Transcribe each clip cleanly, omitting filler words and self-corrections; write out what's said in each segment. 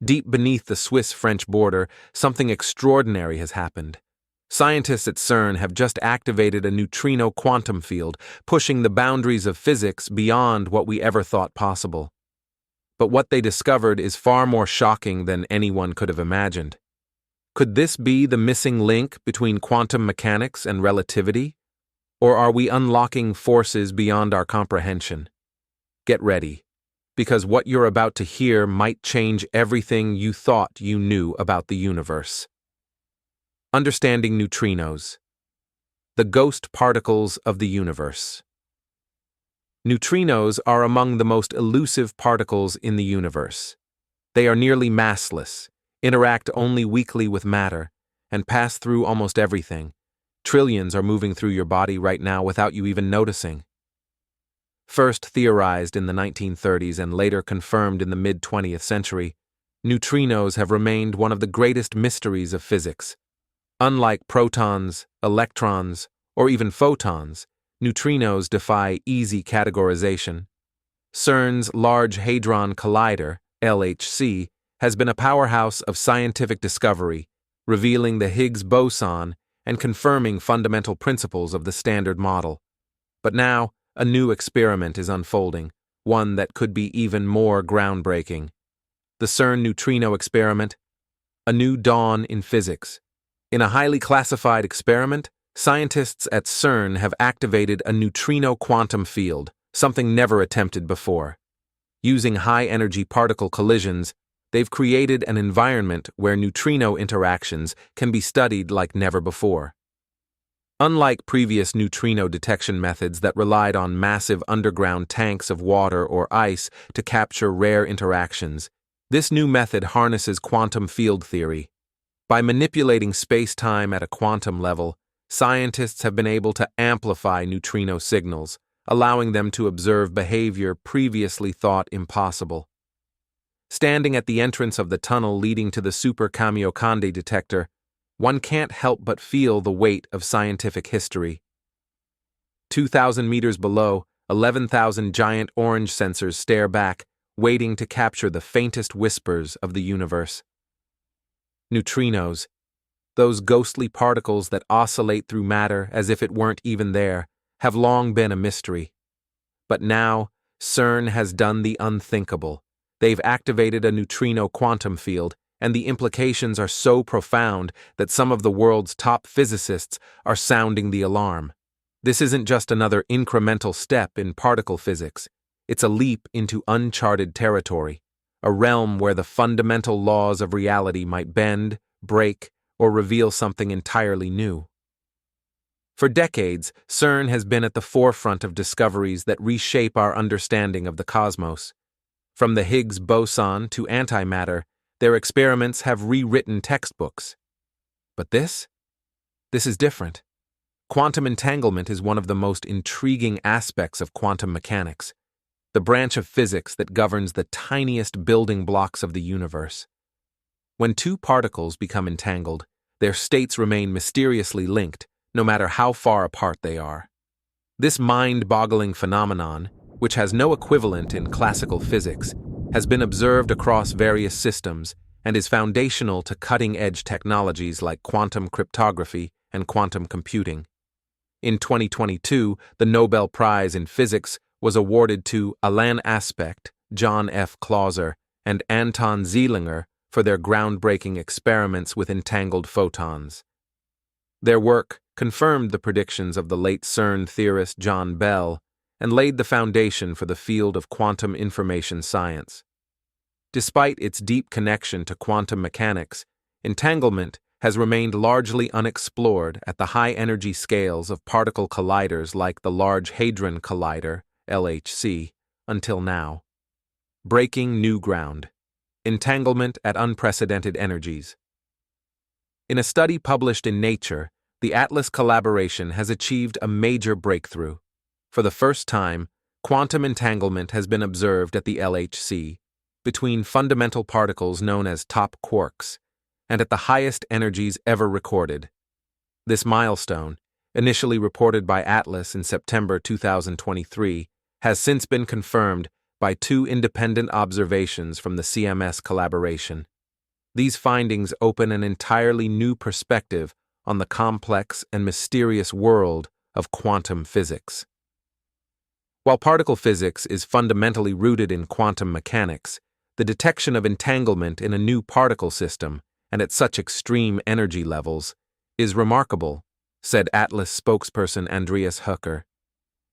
Deep beneath the Swiss-French border, something extraordinary has happened. Scientists at CERN have just activated a neutrino quantum field, pushing the boundaries of physics beyond what we ever thought possible. But what they discovered is far more shocking than anyone could have imagined. Could this be the missing link between quantum mechanics and relativity? Or are we unlocking forces beyond our comprehension? Get ready, because what you're about to hear might change everything you thought you knew about the universe. Understanding neutrinos, the ghost particles of the universe. Neutrinos are among the most elusive particles in the universe. They are nearly massless, interact only weakly with matter, and pass through almost everything. Trillions are moving through your body right now without you even noticing. First theorized in the 1930s and later confirmed in the mid-20th century, neutrinos have remained one of the greatest mysteries of physics. Unlike protons, electrons, or even photons, neutrinos defy easy categorization. CERN's Large Hadron Collider, LHC, has been a powerhouse of scientific discovery, revealing the Higgs boson and confirming fundamental principles of the Standard Model. But now, a new experiment is unfolding, one that could be even more groundbreaking. The CERN neutrino experiment, a new dawn in physics. In a highly classified experiment, scientists at CERN have activated a neutrino quantum field, something never attempted before. Using high-energy particle collisions, they've created an environment where neutrino interactions can be studied like never before. Unlike previous neutrino detection methods that relied on massive underground tanks of water or ice to capture rare interactions, this new method harnesses quantum field theory. By manipulating space-time at a quantum level, scientists have been able to amplify neutrino signals, allowing them to observe behavior previously thought impossible. Standing at the entrance of the tunnel leading to the Super Kamiokande detector, one can't help but feel the weight of scientific history. 2,000 meters below, 11,000 giant orange sensors stare back, waiting to capture the faintest whispers of the universe. Neutrinos, those ghostly particles that oscillate through matter as if it weren't even there, have long been a mystery. But now, CERN has done the unthinkable. They've activated a neutrino quantum field, and the implications are so profound that some of the world's top physicists are sounding the alarm. This isn't just another incremental step in particle physics. It's a leap into uncharted territory, a realm where the fundamental laws of reality might bend, break, or reveal something entirely new. For decades, CERN has been at the forefront of discoveries that reshape our understanding of the cosmos. From the Higgs boson to antimatter, their experiments have rewritten textbooks. But this is different. Quantum entanglement is one of the most intriguing aspects of quantum mechanics, the branch of physics that governs the tiniest building blocks of the universe. When two particles become entangled, their states remain mysteriously linked, no matter how far apart they are. This mind-boggling phenomenon, which has no equivalent in classical physics, has been observed across various systems and is foundational to cutting-edge technologies like quantum cryptography and quantum computing. In 2022, the Nobel Prize in Physics was awarded to Alain Aspect, John F. Clauser, and Anton Zeilinger for their groundbreaking experiments with entangled photons. Their work confirmed the predictions of the late CERN theorist John Bell and laid the foundation for the field of quantum information science. Despite its deep connection to quantum mechanics, entanglement has remained largely unexplored at the high-energy scales of particle colliders like the Large Hadron Collider, LHC, until now. Breaking new ground. Entanglement at unprecedented energies. In a study published in Nature, the Atlas collaboration has achieved a major breakthrough. For the first time, quantum entanglement has been observed at the LHC, between fundamental particles known as top quarks, and at the highest energies ever recorded. This milestone, initially reported by Atlas in September 2023, has since been confirmed by two independent observations from the CMS collaboration. These findings open an entirely new perspective on the complex and mysterious world of quantum physics. While particle physics is fundamentally rooted in quantum mechanics, the detection of entanglement in a new particle system, and at such extreme energy levels, is remarkable, said Atlas spokesperson Andreas Höcker.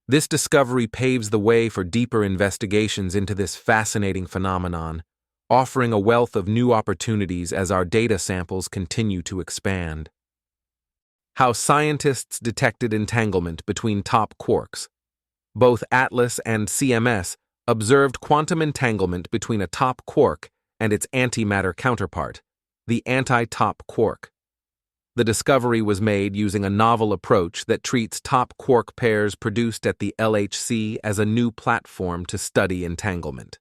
This discovery paves the way for deeper investigations into this fascinating phenomenon, offering a wealth of new opportunities as our data samples continue to expand. How scientists detected entanglement between top quarks. Both Atlas and CMS observed quantum entanglement between a top quark and its antimatter counterpart, the anti-top quark. The discovery was made using a novel approach that treats top quark pairs produced at the LHC as a new platform to study entanglement.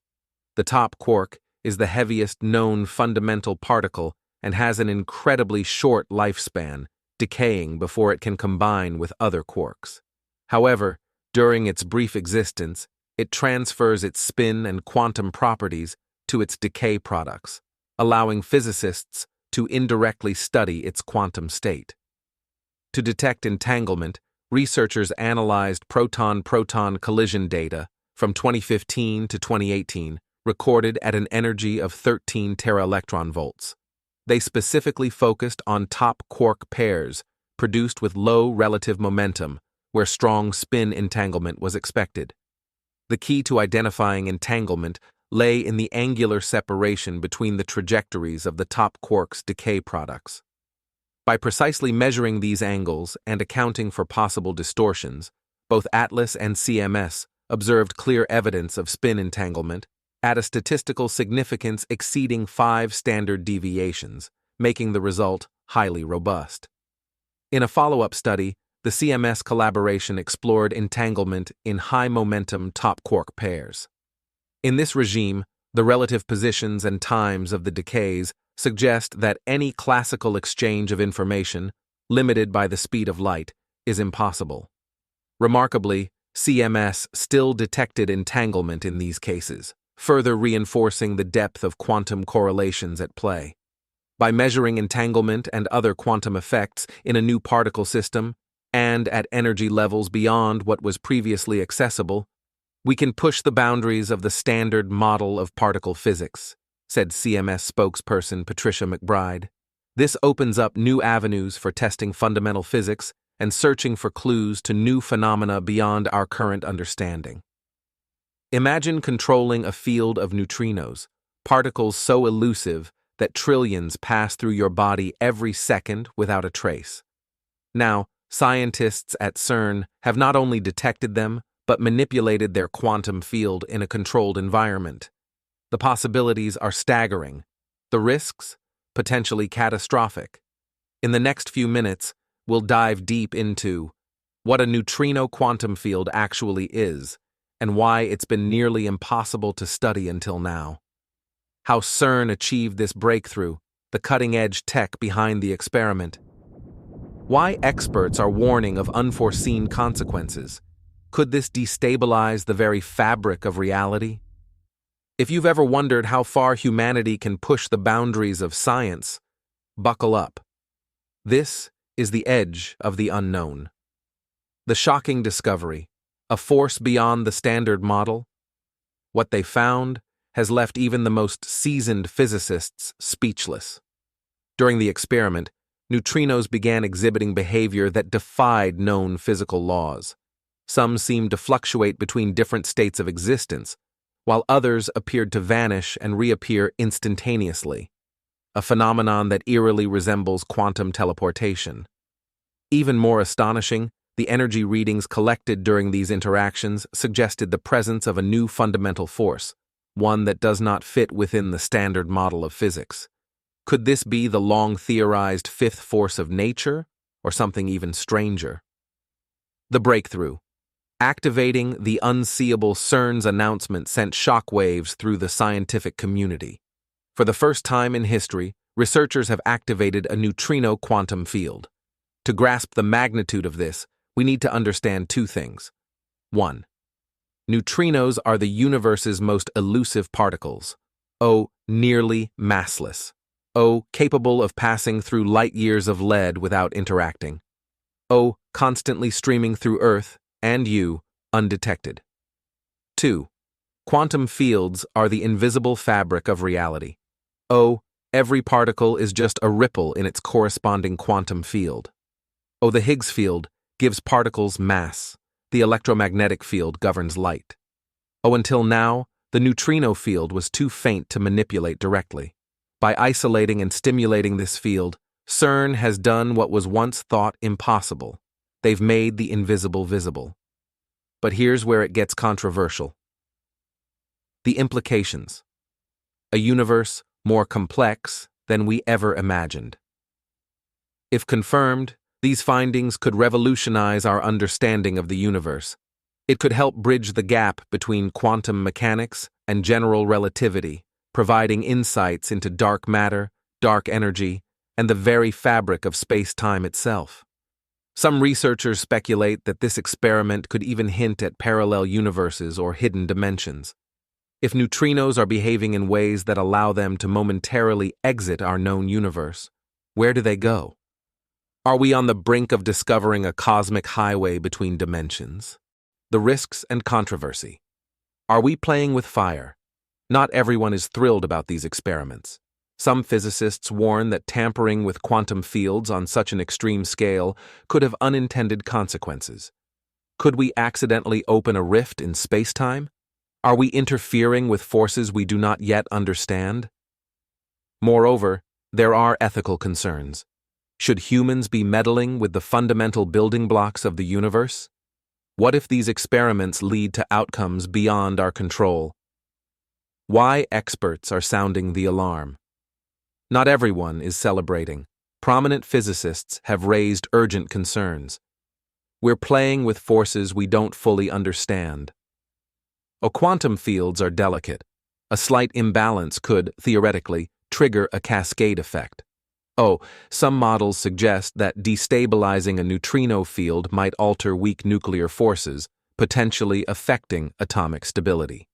The top quark is the heaviest known fundamental particle and has an incredibly short lifespan, decaying before it can combine with other quarks. However, during its brief existence, it transfers its spin and quantum properties to its decay products, allowing physicists to indirectly study its quantum state. To detect entanglement, researchers analyzed proton-proton collision data from 2015 to 2018, recorded at an energy of 13 teraelectron volts. They specifically focused on top quark pairs produced with low relative momentum, where strong spin entanglement was expected. The key to identifying entanglement lay in the angular separation between the trajectories of the top quark's decay products. By precisely measuring these angles and accounting for possible distortions, both Atlas and CMS observed clear evidence of spin entanglement at a statistical significance exceeding 5 standard deviations, making the result highly robust. In a follow-up study, the CMS collaboration explored entanglement in high-momentum top quark pairs. In this regime, the relative positions and times of the decays suggest that any classical exchange of information, limited by the speed of light, is impossible. Remarkably, CMS still detected entanglement in these cases, further reinforcing the depth of quantum correlations at play. By measuring entanglement and other quantum effects in a new particle system, and at energy levels beyond what was previously accessible, we can push the boundaries of the standard model of particle physics, said CMS spokesperson Patricia McBride. This opens up new avenues for testing fundamental physics and searching for clues to new phenomena beyond our current understanding. Imagine controlling a field of neutrinos, particles so elusive that trillions pass through your body every second without a trace. Now, scientists at CERN have not only detected them, but manipulated their quantum field in a controlled environment. The possibilities are staggering. The risks, potentially catastrophic. In the next few minutes, we'll dive deep into what a neutrino quantum field actually is, and why it's been nearly impossible to study until now. How CERN achieved this breakthrough, the cutting-edge tech behind the experiment. Why experts are warning of unforeseen consequences. Could this destabilize the very fabric of reality? If you've ever wondered how far humanity can push the boundaries of science, buckle up. This is the edge of the unknown. The shocking discovery, a force beyond the standard model. What they found has left even the most seasoned physicists speechless. During the experiment, neutrinos began exhibiting behavior that defied known physical laws. Some seemed to fluctuate between different states of existence, while others appeared to vanish and reappear instantaneously, a phenomenon that eerily resembles quantum teleportation. Even more astonishing, the energy readings collected during these interactions suggested the presence of a new fundamental force, one that does not fit within the standard model of physics. Could this be the long-theorized fifth force of nature, or something even stranger? The breakthrough. Activating the unseeable CERN's announcement sent shockwaves through the scientific community. For the first time in history, researchers have activated a neutrino quantum field. To grasp the magnitude of this, we need to understand two things. 1. Neutrinos are the universe's most elusive particles, nearly massless. O. Capable of passing through light years of lead without interacting. O. Constantly streaming through Earth and you, undetected. 2. Quantum fields are the invisible fabric of reality. O. Every particle is just a ripple in its corresponding quantum field. O. The Higgs field gives particles mass. The electromagnetic field governs light. O. Until now, the neutrino field was too faint to manipulate directly. By isolating and stimulating this field, CERN has done what was once thought impossible. They've made the invisible visible. But here's where it gets controversial. The implications. A universe more complex than we ever imagined. If confirmed, these findings could revolutionize our understanding of the universe. It could help bridge the gap between quantum mechanics and general relativity, providing insights into dark matter, dark energy, and the very fabric of space-time itself. Some researchers speculate that this experiment could even hint at parallel universes or hidden dimensions. If neutrinos are behaving in ways that allow them to momentarily exit our known universe, where do they go? Are we on the brink of discovering a cosmic highway between dimensions? The risks and controversy. Are we playing with fire? Not everyone is thrilled about these experiments. Some physicists warn that tampering with quantum fields on such an extreme scale could have unintended consequences. Could we accidentally open a rift in space-time? Are we interfering with forces we do not yet understand? Moreover, there are ethical concerns. Should humans be meddling with the fundamental building blocks of the universe? What if these experiments lead to outcomes beyond our control? Why experts are sounding the alarm? Not everyone is celebrating. Prominent physicists have raised urgent concerns. We're playing with forces we don't fully understand. Quantum fields are delicate. A slight imbalance could, theoretically, trigger a cascade effect. Some models suggest that destabilizing a neutrino field might alter weak nuclear forces, potentially affecting atomic stability.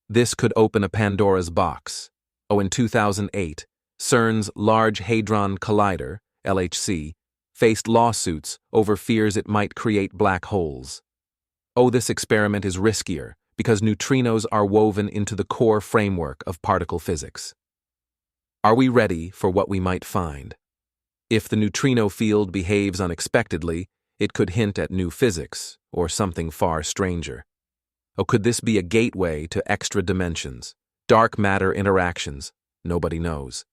This could open a Pandora's box. In 2008, CERN's Large Hadron Collider, LHC, faced lawsuits over fears it might create black holes. This experiment is riskier because neutrinos are woven into the core framework of particle physics. Are we ready for what we might find? If the neutrino field behaves unexpectedly, it could hint at new physics or something far stranger. Could this be a gateway to extra dimensions, dark matter interactions? Nobody knows.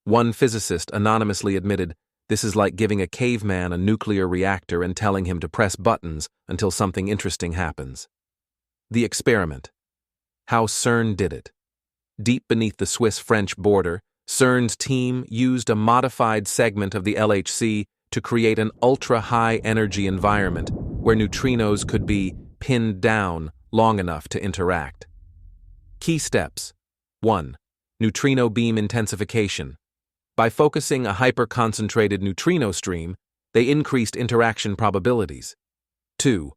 One physicist anonymously admitted, "This is like giving a caveman a nuclear reactor and telling him to press buttons until something interesting happens." The experiment. How CERN did it. Deep beneath the Swiss-French border, CERN's team used a modified segment of the LHC to create an ultra-high energy environment where neutrinos could be pinned down long enough to interact. Key steps. 1. Neutrino beam intensification. By focusing a hyper-concentrated neutrino stream, they increased interaction probabilities. 2.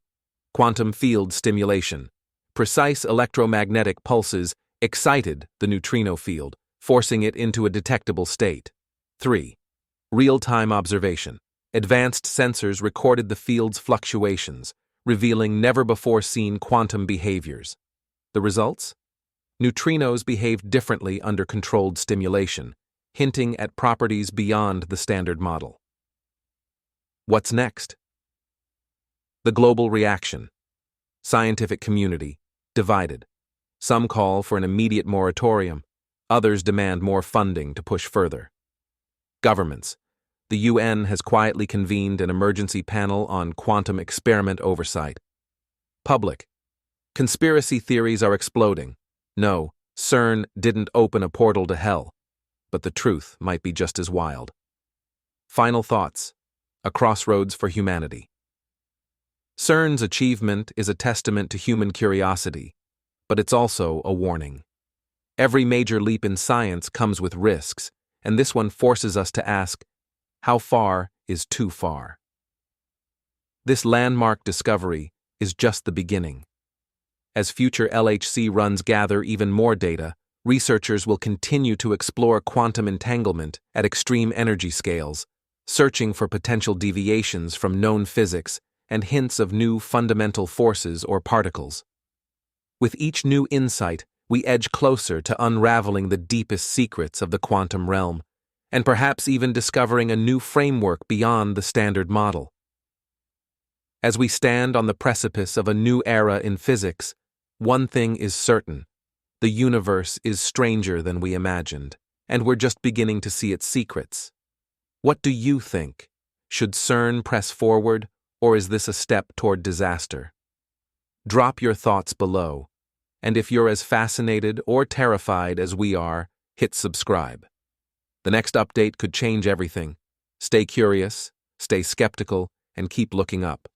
Quantum field stimulation. Precise electromagnetic pulses excited the neutrino field, forcing it into a detectable state. 3. Real-time observation. Advanced sensors recorded the field's fluctuations, revealing never-before-seen quantum behaviors. The results? Neutrinos behaved differently under controlled stimulation, hinting at properties beyond the standard model. What's next? The global reaction. Scientific community, divided. Some call for an immediate moratorium. Others demand more funding to push further. Governments. The UN has quietly convened an emergency panel on quantum experiment oversight. Public. Conspiracy theories are exploding. No, CERN didn't open a portal to hell, but the truth might be just as wild. Final thoughts. A crossroads for humanity. CERN's achievement is a testament to human curiosity, but it's also a warning. Every major leap in science comes with risks, and this one forces us to ask, how far is too far? This landmark discovery is just the beginning. As future LHC runs gather even more data, researchers will continue to explore quantum entanglement at extreme energy scales, searching for potential deviations from known physics and hints of new fundamental forces or particles. With each new insight, we edge closer to unraveling the deepest secrets of the quantum realm, and perhaps even discovering a new framework beyond the standard model. As we stand on the precipice of a new era in physics, one thing is certain: the universe is stranger than we imagined, and we're just beginning to see its secrets. What do you think? Should CERN press forward, or is this a step toward disaster? Drop your thoughts below, and if you're as fascinated or terrified as we are, hit subscribe. The next update could change everything. Stay curious, stay skeptical, and keep looking up.